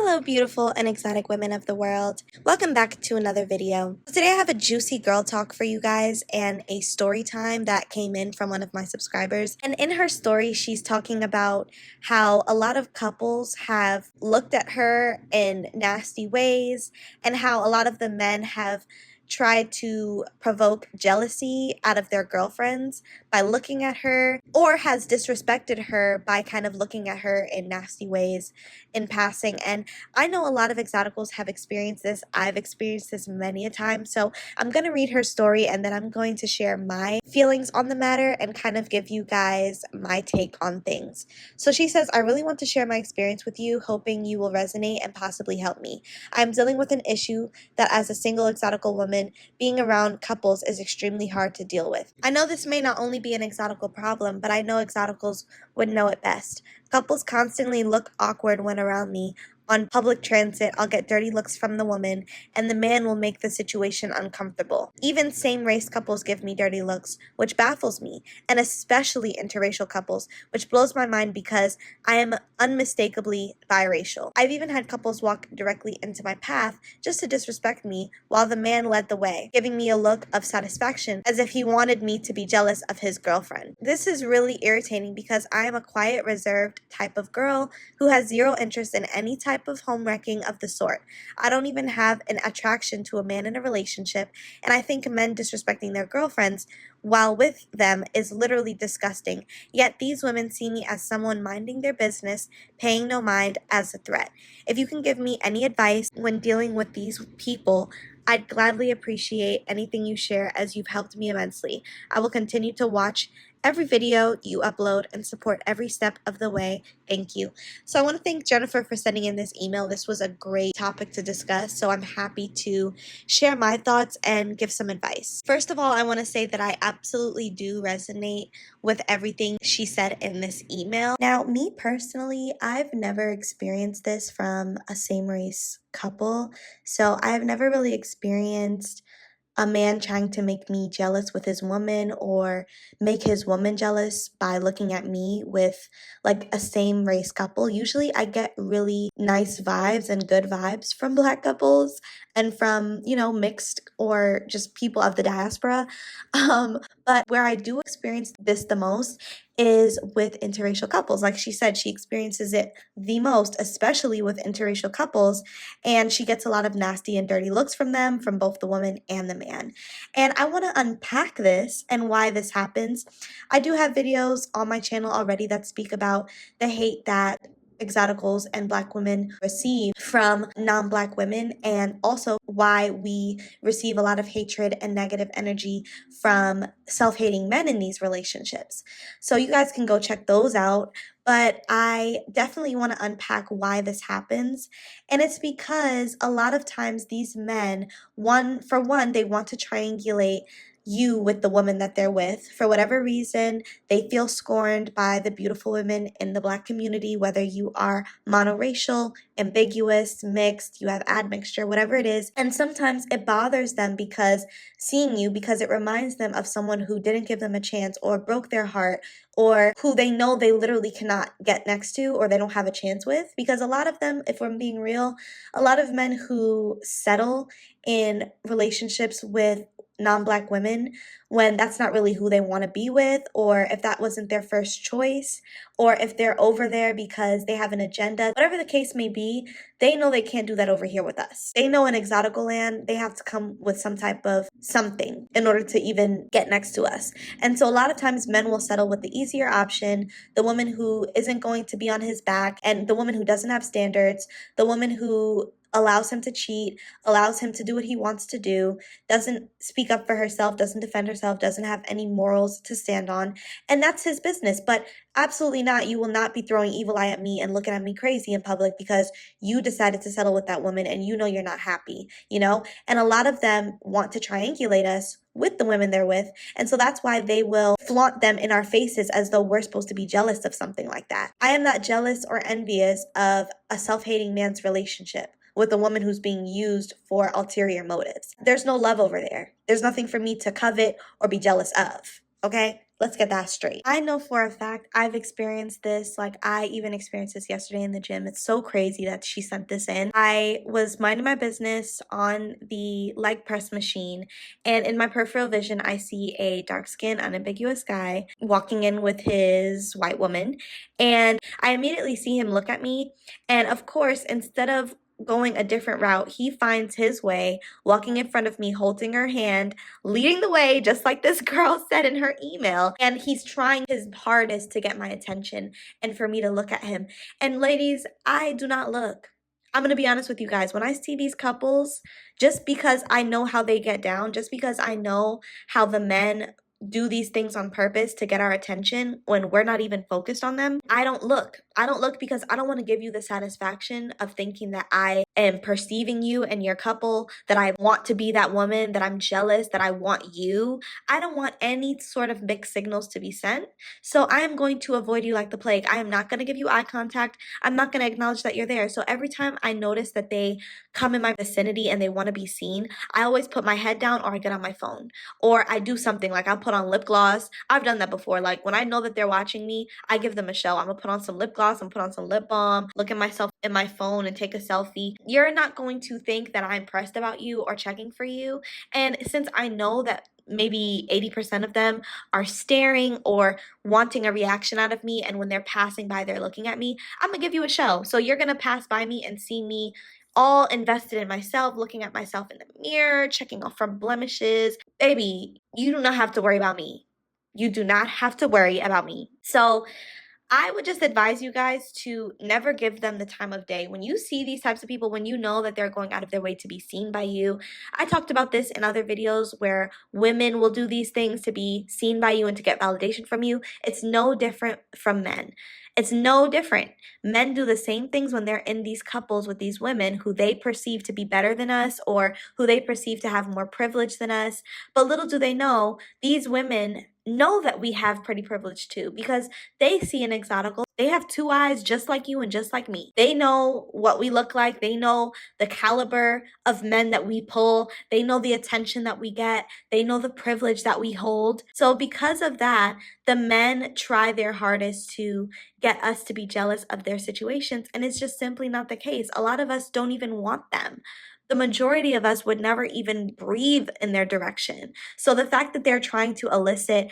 Hello beautiful and exotic women of the world. Welcome back to another video. Today I have a juicy girl talk for you guys and a story time that came in from one of my subscribers. And in her story she's talking about how a lot of couples have looked at her in nasty ways and how a lot of the men have tried to provoke jealousy out of their girlfriends by looking at her, or has disrespected her by kind of looking at her in nasty ways in passing. And I know a lot of exoticals have experienced this. I've experienced this many a time. So I'm going to read her story and then I'm going to share my feelings on the matter and kind of give you guys my take on things. So she says, I really want to share my experience with you, hoping you will resonate and possibly help me. I'm dealing with an issue that as a single exotical woman, being around couples is extremely hard to deal with. I know this may not only be an exotical problem, but I know exoticals would know it best. Couples constantly look awkward when around me. On public transit, I'll get dirty looks from the woman, and the man will make the situation uncomfortable. Even same-race couples give me dirty looks, which baffles me, and especially interracial couples, which blows my mind because I am unmistakably biracial. I've even had couples walk directly into my path just to disrespect me while the man led the way, giving me a look of satisfaction as if he wanted me to be jealous of his girlfriend. This is really irritating because I am a quiet, reserved type of girl who has zero interest in any type of home wrecking of the sort. I don't even have an attraction to a man in a relationship, and I think men disrespecting their girlfriends while with them is literally disgusting. Yet these women see me as someone minding their business, paying no mind as a threat. If you can give me any advice when dealing with these people, I'd gladly appreciate anything you share as you've helped me immensely. I will continue to watch every video you upload and support every step of the way. Thank you. So I want to thank Jennifer for sending in this email. This was a great topic to discuss, so I'm happy to share my thoughts and give some advice. First of all, I want to say that I absolutely do resonate with everything she said in this email. Now, me personally, I've never experienced this from a same-race couple, so I've never really experienced a man trying to make me jealous with his woman or make his woman jealous by looking at me with like a same race couple. Usually I get really nice vibes and good vibes from black couples and from, mixed or just people of the diaspora. But where I do experience this the most is with interracial couples. Like she said, she experiences it the most, especially with interracial couples, and she gets a lot of nasty and dirty looks from them, from both the woman and the man. And I want to unpack this and why this happens. I do have videos on my channel already that speak about the hate that exoticals and black women receive from non-black women, and also why we receive a lot of hatred and negative energy from self-hating men in these relationships. So you guys can go check those out, but I definitely want to unpack why this happens. And it's because a lot of times these men, for one, they want to triangulate you with the woman that they're with. For whatever reason, they feel scorned by the beautiful women in the black community, whether you are monoracial, ambiguous, mixed, you have admixture, whatever it is. And sometimes it bothers them because it reminds them of someone who didn't give them a chance or broke their heart, or who they know they literally cannot get next to or they don't have a chance with. Because a lot of them, if we're being real, a lot of men who settle in relationships with non-black women when that's not really who they want to be with, or if that wasn't their first choice, or if they're over there because they have an agenda, whatever the case may be, they know they can't do that over here with us. They know in exotical land they have to come with some type of something in order to even get next to us. And so a lot of times men will settle with the easier option, the woman who isn't going to be on his back, and the woman who doesn't have standards, the woman who allows him to cheat, allows him to do what he wants to do, doesn't speak up for herself, doesn't defend herself, doesn't have any morals to stand on, and that's his business. But absolutely not. You will not be throwing evil eye at me and looking at me crazy in public because you decided to settle with that woman and you know you're not happy, And a lot of them want to triangulate us with the women they're with, and so that's why they will flaunt them in our faces as though we're supposed to be jealous of something like that. I am not jealous or envious of a self-hating man's relationship with a woman who's being used for ulterior motives. There's no love over there. There's nothing for me to covet or be jealous of, okay? Let's get that straight. I know for a fact I've experienced this. Like, I even experienced this yesterday in the gym. It's so crazy that she sent this in. I was minding my business on the leg press machine, and in my peripheral vision, I see a dark-skinned, unambiguous guy walking in with his white woman, and I immediately see him look at me. And of course, instead of going a different route, he finds his way, walking in front of me, holding her hand, leading the way, just like this girl said in her email. And he's trying his hardest to get my attention and for me to look at him. And ladies, I do not look. I'm going to be honest with you guys. When I see these couples, just because I know how they get down, just because I know how the men do these things on purpose to get our attention when we're not even focused on them, I don't look. I don't look because I don't want to give you the satisfaction of thinking that I am perceiving you and your couple, that I want to be that woman, that I'm jealous, that I want you. I don't want any sort of mixed signals to be sent. So I am going to avoid you like the plague. I am not going to give you eye contact. I'm not going to acknowledge that you're there. So every time I notice that they come in my vicinity and they want to be seen, I always put my head down or I get on my phone. Or I do something like I'll put on lip gloss. I've done that before. Like when I know that they're watching me, I give them a show. I'm gonna put on some lip gloss, I'm gonna put on some lip balm, look at myself in my phone and take a selfie. You're not going to think that I'm pressed about you or checking for you. And since I know that maybe 80% of them are staring or wanting a reaction out of me, and when they're passing by, they're looking at me, I'm gonna give you a show. So you're gonna pass by me and see me all invested in myself, looking at myself in the mirror, checking off for blemishes. Baby, you do not have to worry about me. You do not have to worry about me. So I would just advise you guys to never give them the time of day. When you see these types of people, when you know that they're going out of their way to be seen by you, I talked about this in other videos where women will do these things to be seen by you and to get validation from you. It's no different from men. It's no different. Men do the same things when they're in these couples with these women who they perceive to be better than us or who they perceive to have more privilege than us. But little do they know, these women know that we have pretty privilege too, because they see an exotical. They have two eyes just like you and just like me. They know what we look like. They know the caliber of men that we pull. They know the attention that we get. They know the privilege that we hold. So because of that, the men try their hardest to get us to be jealous of their situations. And it's just simply not the case. A lot of us don't even want them. The majority of us would never even breathe in their direction. So the fact that they're trying to elicit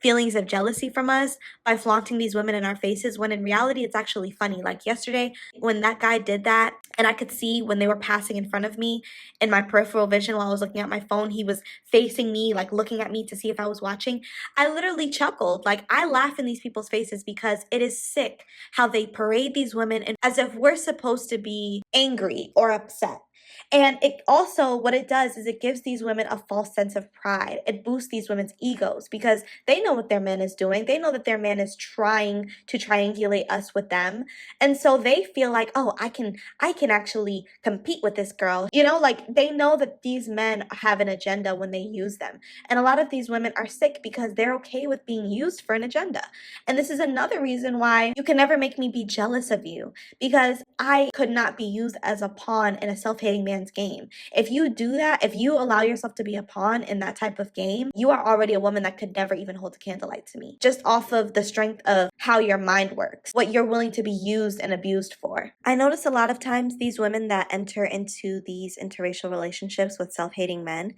feelings of jealousy from us by flaunting these women in our faces, when in reality it's actually funny. Like yesterday when that guy did that, and I could see when they were passing in front of me in my peripheral vision while I was looking at my phone, he was facing me, like looking at me to see if I was watching. I literally chuckled. Like, I laugh in these people's faces because it is sick how they parade these women as if we're supposed to be angry or upset. And it also, what it does is it gives these women a false sense of pride. It boosts these women's egos because they know what their man is doing. They know that their man is trying to triangulate us with them. And so they feel like, oh, I can actually compete with this girl. You know, like they know that these men have an agenda when they use them. And a lot of these women are sick because they're okay with being used for an agenda. And this is another reason why you can never make me be jealous of you, because I could not be used as a pawn in a self-hating man's game. If you do that, if you allow yourself to be a pawn in that type of game, you are already a woman that could never even hold a candlelight to me, just off of the strength of how your mind works, what you're willing to be used and abused for. I notice a lot of times these women that enter into these interracial relationships with self-hating men,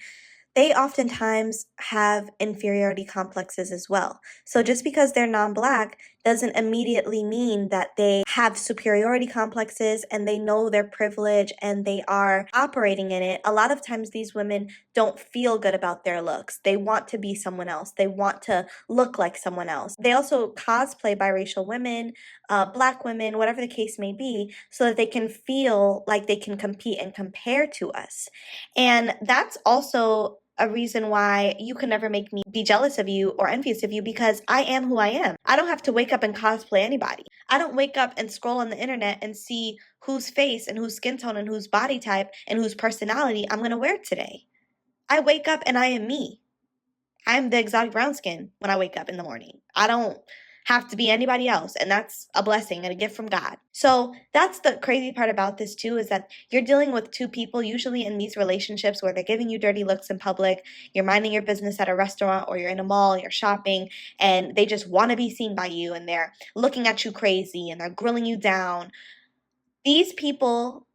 they oftentimes have inferiority complexes as well. So just because they're non-Black doesn't immediately mean that they have superiority complexes and they know their privilege and they are operating in it. A lot of times these women don't feel good about their looks. They want to be someone else. They want to look like someone else. They also cosplay biracial women, Black women, whatever the case may be, so that they can feel like they can compete and compare to us. And that's also a reason why you can never make me be jealous of you or envious of you, because I am who I am. I don't have to wake up and cosplay anybody. I don't wake up and scroll on the internet and see whose face and whose skin tone and whose body type and whose personality I'm going to wear today. I wake up and I am me. I'm the exotic brown skin when I wake up in the morning. I don't have to be anybody else, and that's a blessing and a gift from God. So that's the crazy part about this too, is that you're dealing with two people usually in these relationships where they're giving you dirty looks in public. You're minding your business at a restaurant or you're in a mall, you're shopping, and they just want to be seen by you, and they're looking at you crazy and they're grilling you down. These people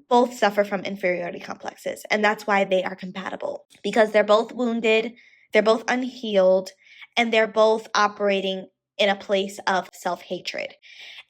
both suffer from inferiority complexes, and that's why they are compatible, because they're both wounded, they're both unhealed, and they're both operating in a place of self-hatred.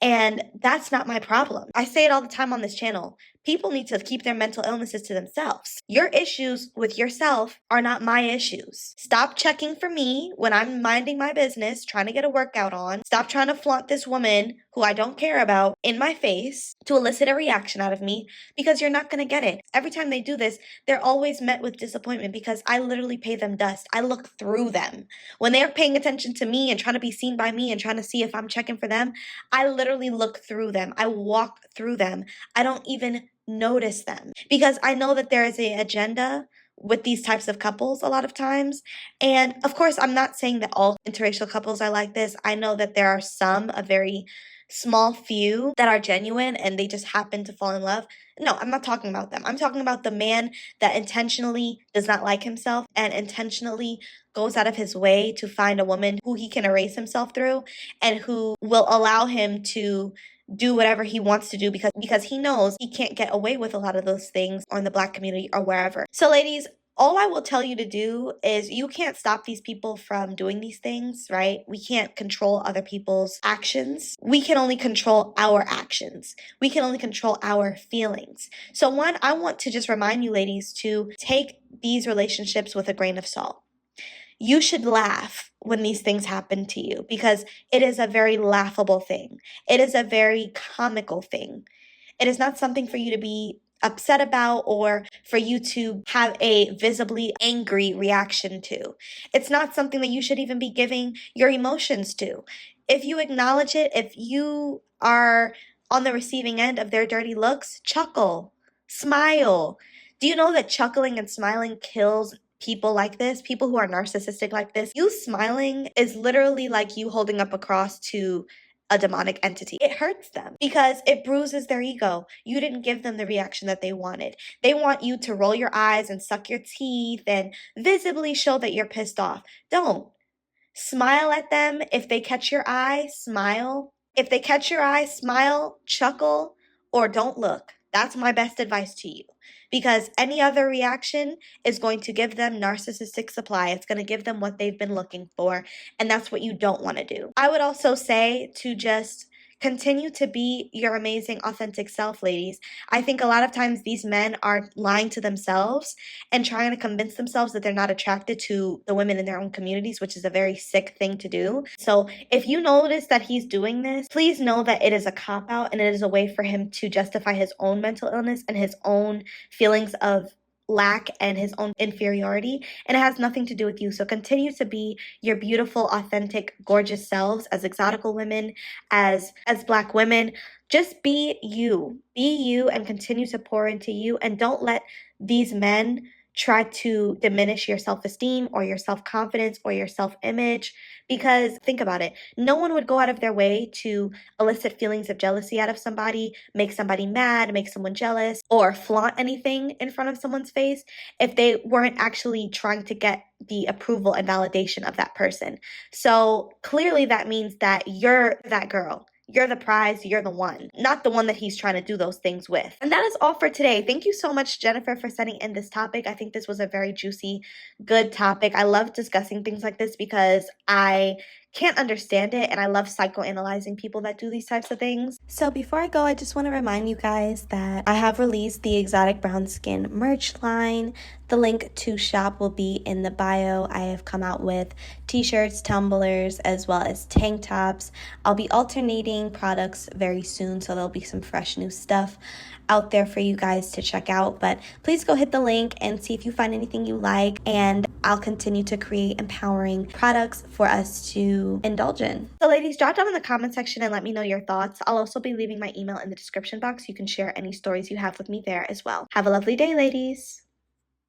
And that's not my problem. I say it all the time on this channel. People need to keep their mental illnesses to themselves. Your issues with yourself are not my issues. Stop checking for me when I'm minding my business, trying to get a workout on. Stop trying to flaunt this woman who I don't care about in my face to elicit a reaction out of me, because you're not going to get it. Every time they do this, they're always met with disappointment because I literally pay them dust. I look through them. When they're paying attention to me and trying to be seen by me and trying to see if I'm checking for them, I literally look through them. I walk through them. I don't even notice them, because I know that there is an agenda with these types of couples a lot of times. And of course, I'm not saying that all interracial couples are like this. I know that there are some, a very small few, that are genuine and they just happen to fall in love. No, I'm not talking about them. I'm talking about the man that intentionally does not like himself and intentionally goes out of his way to find a woman who he can erase himself through, and who will allow him to do whatever he wants to do because he knows he can't get away with a lot of those things or in the Black community or wherever. So ladies, all I will tell you to do is, you can't stop these people from doing these things, right? We can't control other people's actions. We can only control our actions. We can only control our feelings. So one, I want to just remind you ladies to take these relationships with a grain of salt. You should laugh when these things happen to you, because it is a very laughable thing. It is a very comical thing. It is not something for you to be upset about or for you to have a visibly angry reaction to. It's not something that you should even be giving your emotions to. If you acknowledge it, if you are on the receiving end of their dirty looks, chuckle, smile. Do you know that chuckling and smiling kills people like this, people who are narcissistic like this? You smiling is literally like you holding up a cross to a demonic entity. It hurts them because it bruises their ego. You didn't give them the reaction that they wanted. They want you to roll your eyes and suck your teeth and visibly show that you're pissed off. Don't. Smile at them. If they catch your eye, smile. If they catch your eye, smile, chuckle, or don't look. That's my best advice to you. Because any other reaction is going to give them narcissistic supply. It's going to give them what they've been looking for. And that's what you don't want to do. I would also say to just continue to be your amazing, authentic self, ladies. I think a lot of times these men are lying to themselves and trying to convince themselves that they're not attracted to the women in their own communities, which is a very sick thing to do. So if you notice that he's doing this, please know that it is a cop-out and it is a way for him to justify his own mental illness and his own feelings of lack and his own inferiority, and it has nothing to do with you. So continue to be your beautiful, authentic, gorgeous selves as exotical women, as Black women. Just be you and continue to pour into you, and don't let these men try to diminish your self-esteem or your self-confidence or your self-image. Because think about it, no one would go out of their way to elicit feelings of jealousy out of somebody, make somebody mad, make someone jealous, or flaunt anything in front of someone's face if they weren't actually trying to get the approval and validation of that person. So clearly that means that you're that girl. You're the prize, you're the one, not the one that he's trying to do those things with. And that is all for today. Thank you so much, Jennifer, for sending in this topic. I think this was a very juicy, good topic. I love discussing things like this because I can't understand it, and I love psychoanalyzing people that do these types of things. So before I go, I just want to remind you guys that I have released the Exotic Brown Skin merch line. The link to shop will be in the bio. I have come out with t-shirts, tumblers, as well as tank tops. I'll be alternating products very soon, so there'll be some fresh new stuff out there for you guys to check out. But please go hit the link and see if you find anything you like, and I'll continue to create empowering products for us to indulge in. So ladies, drop down in the comment section and let me know your thoughts. I'll also be leaving my email in the description box. You can share any stories you have with me there as well. Have a lovely day, ladies.